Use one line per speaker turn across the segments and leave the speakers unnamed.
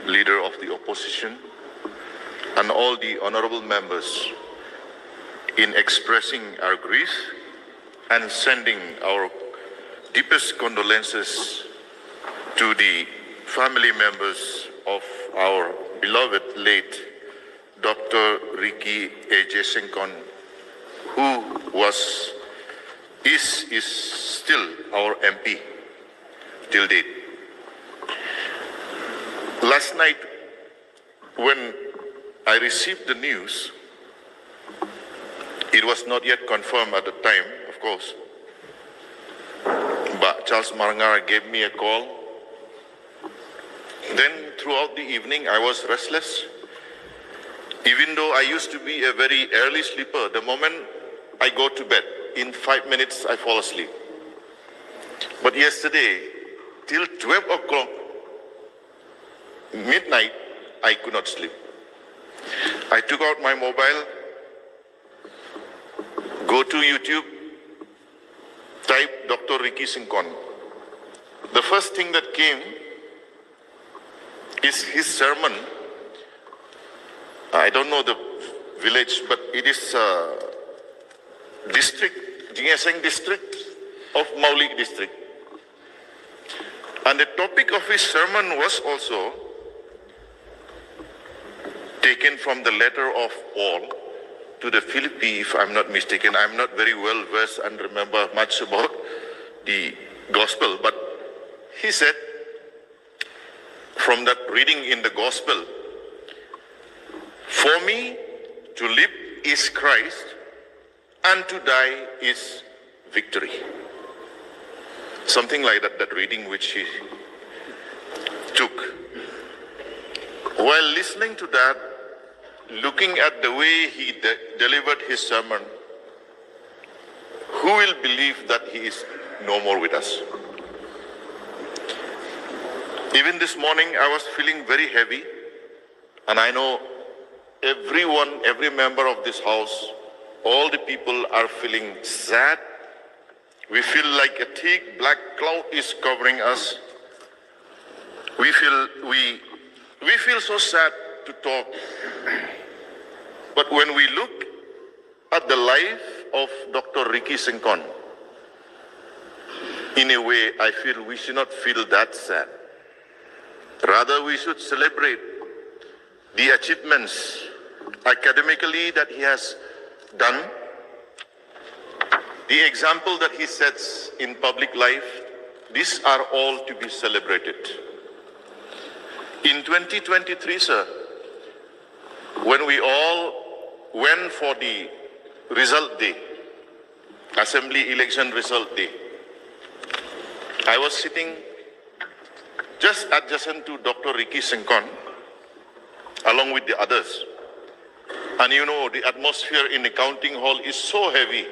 Leader of the Opposition, and all the honorable members in expressing our grief and sending our deepest condolences to the family members of our beloved late Dr. Ricky A.J. Singkon, who is still our MP till date. Last night, when I received the news, it was not yet confirmed at the time, of course, but Charles Marangara gave me a call. Then throughout the evening, I was restless. Even though I used to be a very early sleeper, the moment I go to bed, in 5 minutes, I fall asleep. But yesterday, till 12 o'clock, midnight, I could not sleep. I took out my mobile, go to YouTube, type Dr. Ricky Singkon. The first thing that came is his sermon. I don't know the village, but it is district, Jingaseng district of Maulik district. And the topic of his sermon was also taken from the letter of Paul to the Philippi, if I'm not mistaken. I'm not very well versed and remember much about the gospel, but he said, from that reading in the gospel, for me to live is Christ and to die is victory. Something like that reading which he took. While listening to that, looking at the way he delivered his sermon, who will believe that he is no more with us? Even this morning, I was feeling very heavy, and I know everyone, every member of this house, all the people are feeling sad. We feel like a thick black cloud is covering us. We feel so sad to talk. But when we look at the life of Dr. Ricky Singkon, in a way, I feel we should not feel that sad. Rather, we should celebrate the achievements academically that he has done, the example that he sets in public life. These are all to be celebrated. In 2023, sir, when we all went for the result day, assembly election result day, I was sitting just adjacent to Dr. Ricky Singkon, along with the others. And you know, the atmosphere in the counting hall is so heavy.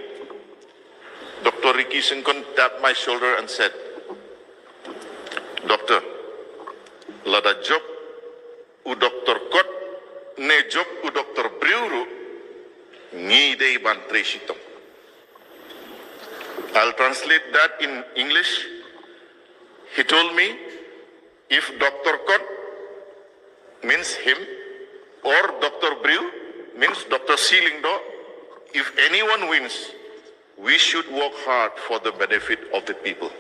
Dr. Ricky Singkon tapped my shoulder and said, Doctor, lada job u Dr. Kot, ne job u Dr. Briuru, ngi dei ban treshitong. I'll translate that in English. He told me, if Dr. Kot means him, or Dr. Briu means Dr. Seelingdo, if anyone wins, we should work hard for the benefit of the people.